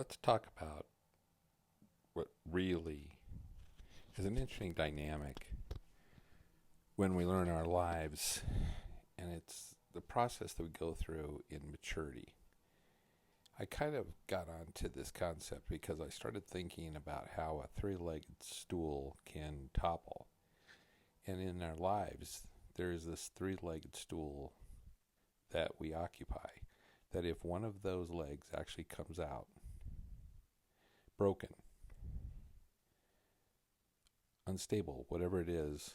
Let's talk about what really is an interesting dynamic when we learn our lives, and it's the process that we go through in maturity. I kind of got onto this concept because I started thinking about how a three-legged stool can topple. And in our lives, there is this three-legged stool that we occupy, that if one of those legs actually comes out broken, unstable, whatever it is,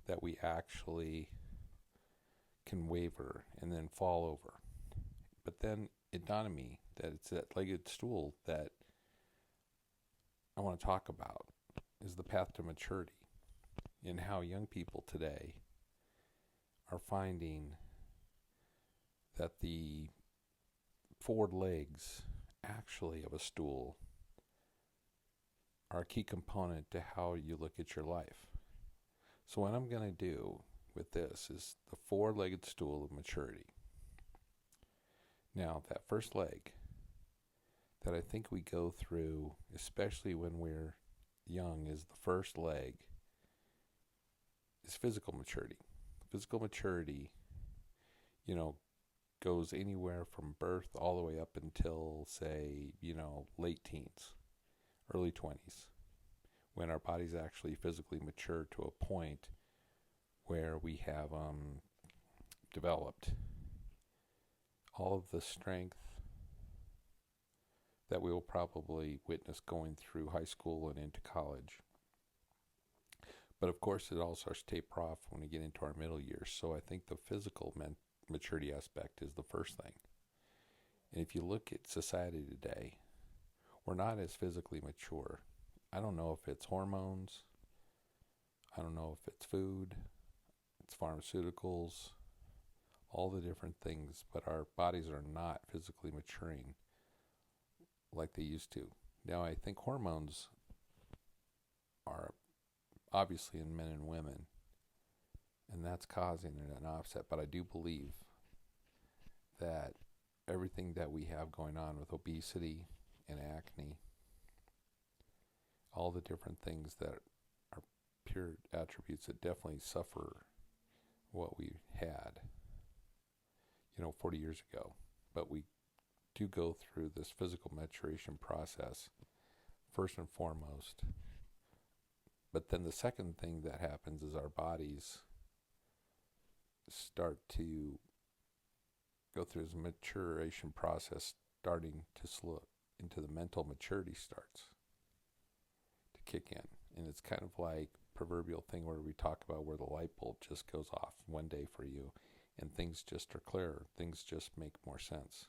that we actually can waver and then fall over. But then it dawned on me that it's that legged stool that I want to talk about is the path to maturity, and how young people today are finding that the forward legs actually of a stool are a key component to how you look at your life. So what I'm going to do with this is the four-legged stool of maturity. Now, that first leg that I think we go through, especially when we're young, is the first leg, is physical maturity. Physical maturity, goes anywhere from birth all the way up until, say, late teens, early 20s, when our bodies actually physically mature to a point where we have developed all of the strength that we will probably witness going through high school and into college. But of course, it all starts to taper off when we get into our middle years. So I think the physical maturity aspect is the first thing. And if you look at society today, we're not as physically mature. I don't know if it's hormones. I don't know if it's food. It's pharmaceuticals. All the different things. But our bodies are not physically maturing like they used to. Now, I think hormones are obviously in men and women, and that's causing an offset. But I do believe that everything that we have going on with obesity and acne, all the different things that are pure attributes that definitely suffer what we had, 40 years ago. But we do go through this physical maturation process, first and foremost. But then the second thing that happens is our bodies start to go through this maturation process, starting to slow into the mental maturity starts to kick in. And it's kind of like proverbial thing where we talk about where the light bulb just goes off one day for you and things just are clearer. Things just make more sense.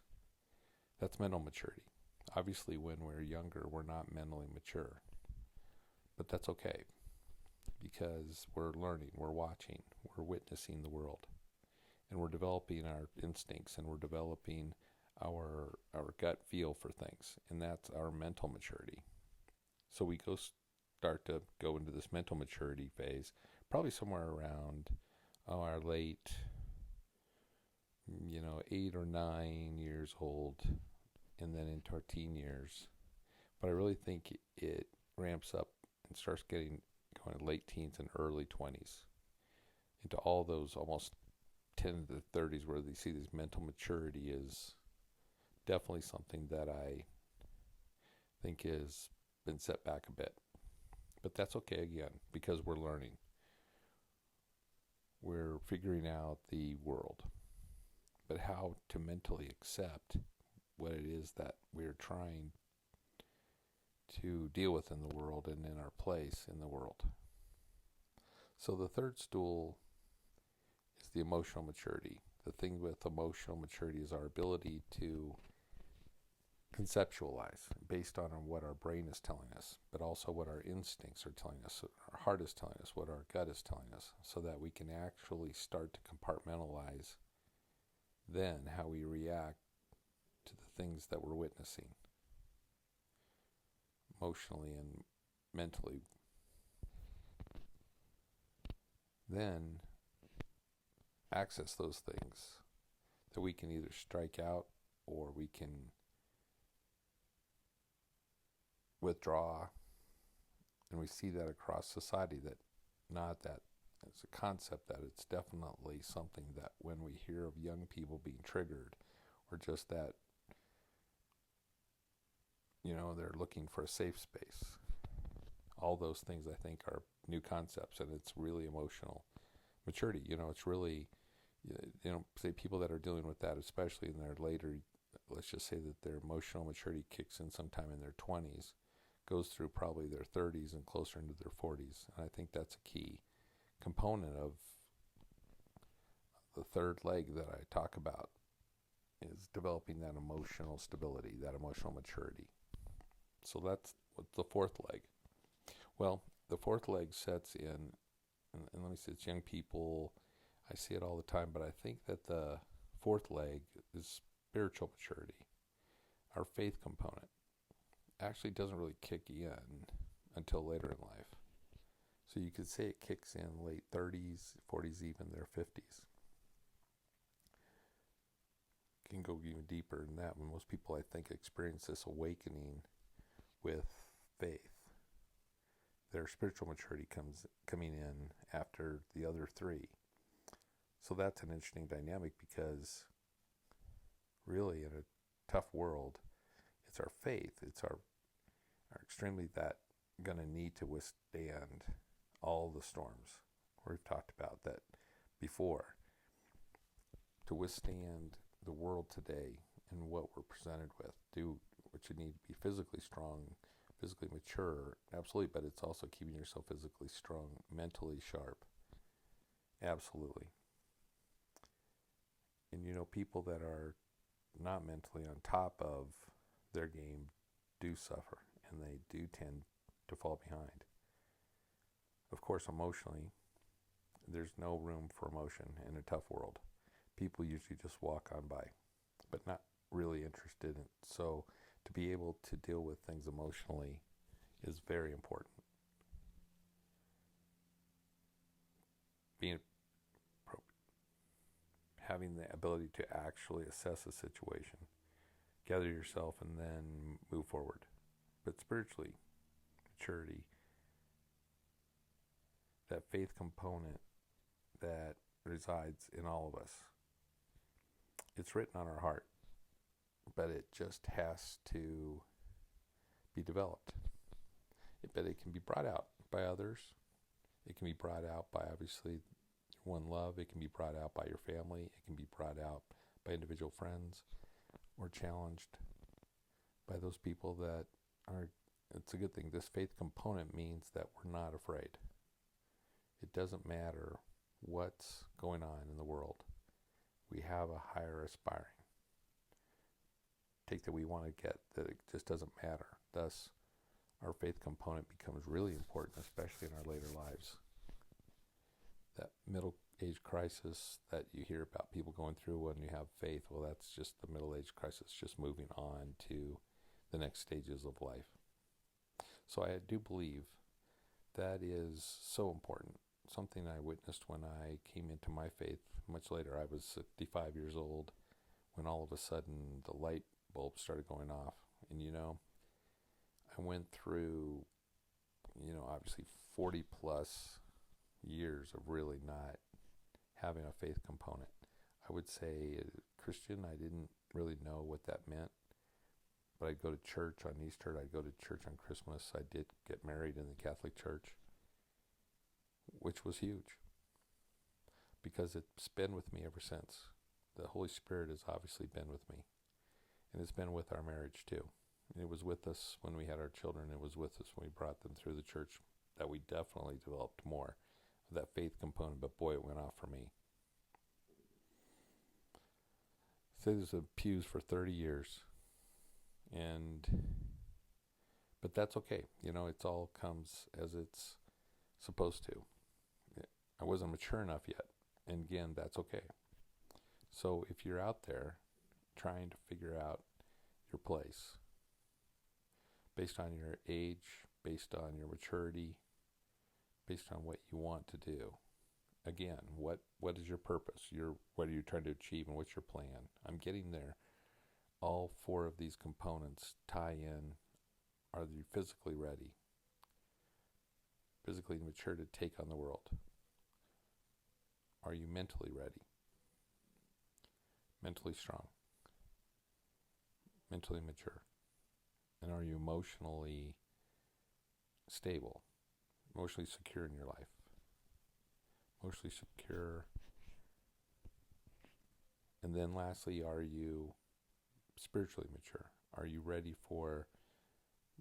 That's mental maturity. Obviously, when we're younger, we're not mentally mature. But that's okay, because we're learning, we're watching, we're witnessing the world. And we're developing our instincts, and we're developing our gut feel for things. And that's our mental maturity. So we start to go into this mental maturity phase, probably somewhere around our late, 8 or 9 years old, and then into our teen years. But I really think it ramps up and starts going to late teens and early 20s, into all those almost 10 to the 30s, where they see this mental maturity is definitely something that I think has been set back a bit. But that's okay, again, because we're learning. We're figuring out the world. But how to mentally accept what it is that we're trying to deal with in the world and in our place in the world. So the third stool is the emotional maturity. The thing with emotional maturity is our ability to conceptualize based on what our brain is telling us, but also what our instincts are telling us, what our heart is telling us, what our gut is telling us, so that we can actually start to compartmentalize then how we react to the things that we're witnessing emotionally and mentally. Then access those things that we can either strike out or we can withdraw, and we see that across society, that not that it's a concept, that it's definitely something that when we hear of young people being triggered, or just that, they're looking for a safe space. All those things I think are new concepts, and it's really emotional maturity. It's really, say people that are dealing with that, especially in their later, let's just say that their emotional maturity kicks in sometime in their 20s, goes through probably their 30s and closer into their 40s. And I think that's a key component of the third leg that I talk about, is developing that emotional stability, that emotional maturity. So that's what the fourth leg. Well, the fourth leg sets in, and let me say it's young people. I see it all the time, but I think that the fourth leg is spiritual maturity. Our faith component actually doesn't really kick in until later in life. So you could say it kicks in late 30s, 40s, even their 50s. Can go even deeper than that, when most people, I think, experience this awakening with faith. Their spiritual maturity coming in after the other three. So that's an interesting dynamic, because really in a tough world, it's our faith, it's our extremely that going to need to withstand all the storms. We've talked about that before. To withstand the world today and what we're presented with, do what you need to be physically strong, physically mature, absolutely, but it's also keeping yourself physically strong, mentally sharp, absolutely. And people that are not mentally on top of their game do suffer, and they do tend to fall behind. Of course, emotionally, there's no room for emotion in a tough world. People usually just walk on by, but not really interested in it. So to be able to deal with things emotionally is very important. Having the ability to actually assess a situation, gather yourself, and then move forward. But spiritually, maturity, that faith component that resides in all of us, it's written on our heart, but it just has to be developed. But it can be brought out by others. It can be brought out by, obviously, one love. It can be brought out by your family. It can be brought out by individual friends, or challenged by those people that are. It's a good thing. This faith component means that we're not afraid. It doesn't matter what's going on in the world. We have a higher aspiring. Take that we want to get, that it just doesn't matter. Thus, our faith component becomes really important, especially in our later lives. That middle age crisis that you hear about people going through when you have faith, well, that's just the middle age crisis, just moving on to the next stages of life. So I do believe that is so important. Something I witnessed when I came into my faith much later. I was 65 years old when all of a sudden the light bulb started going off. And I went through, obviously 40 plus years of really not having a faith component. I would say Christian, I didn't really know what that meant. But I'd go to church on Easter, I'd go to church on Christmas. I did get married in the Catholic Church, which was huge, because it's been with me ever since. The Holy Spirit has obviously been with me, and it's been with our marriage too. It was with us when we had our children. It was with us when we brought them through the church, that we definitely developed more of that faith component, but boy, it went off for me. Say there's a pews for 30 years, but that's okay. It all comes as it's supposed to. I wasn't mature enough yet, and again, that's okay. So if you're out there trying to figure out your place, based on your age, based on your maturity, based on what you want to do, again, what is your purpose? What are you trying to achieve, and what's your plan? I'm getting there. All four of these components tie in Are you physically ready? Physically mature to take on the world? Are you mentally ready? Mentally strong? Mentally mature? And are you emotionally stable? Emotionally secure in your life? Emotionally secure. And then lastly, are you spiritually mature? Are you ready for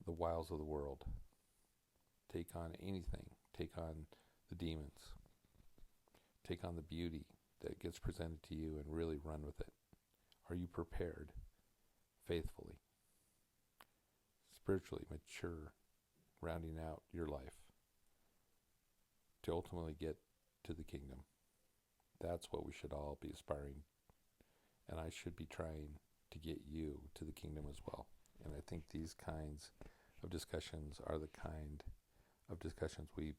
the wiles of the world? Take on anything. Take on the demons. Take on the beauty that gets presented to you and really run with it. Are you prepared faithfully? Spiritually mature, rounding out your life to ultimately get to the kingdom. That's what we should all be aspiring. And I should be trying to get you to the kingdom as well. And I think these kinds of discussions are the kind of discussions we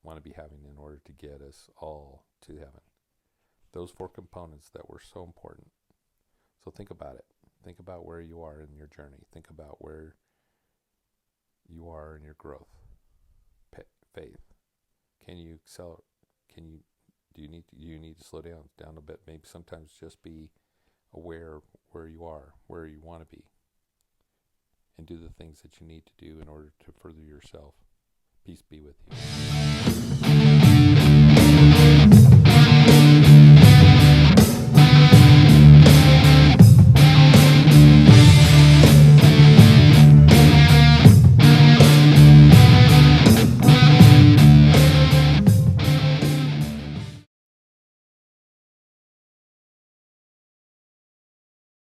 want to be having in order to get us all to heaven. Those 4 components that were so important. So think about it. Think about where you are in your journey. Think about where you are in your growth. Faith. Can you accelerate? Do you need to slow down a bit? Maybe sometimes just be aware where you are, where you want to be, and do the things that you need to do in order to further yourself. Peace be with you.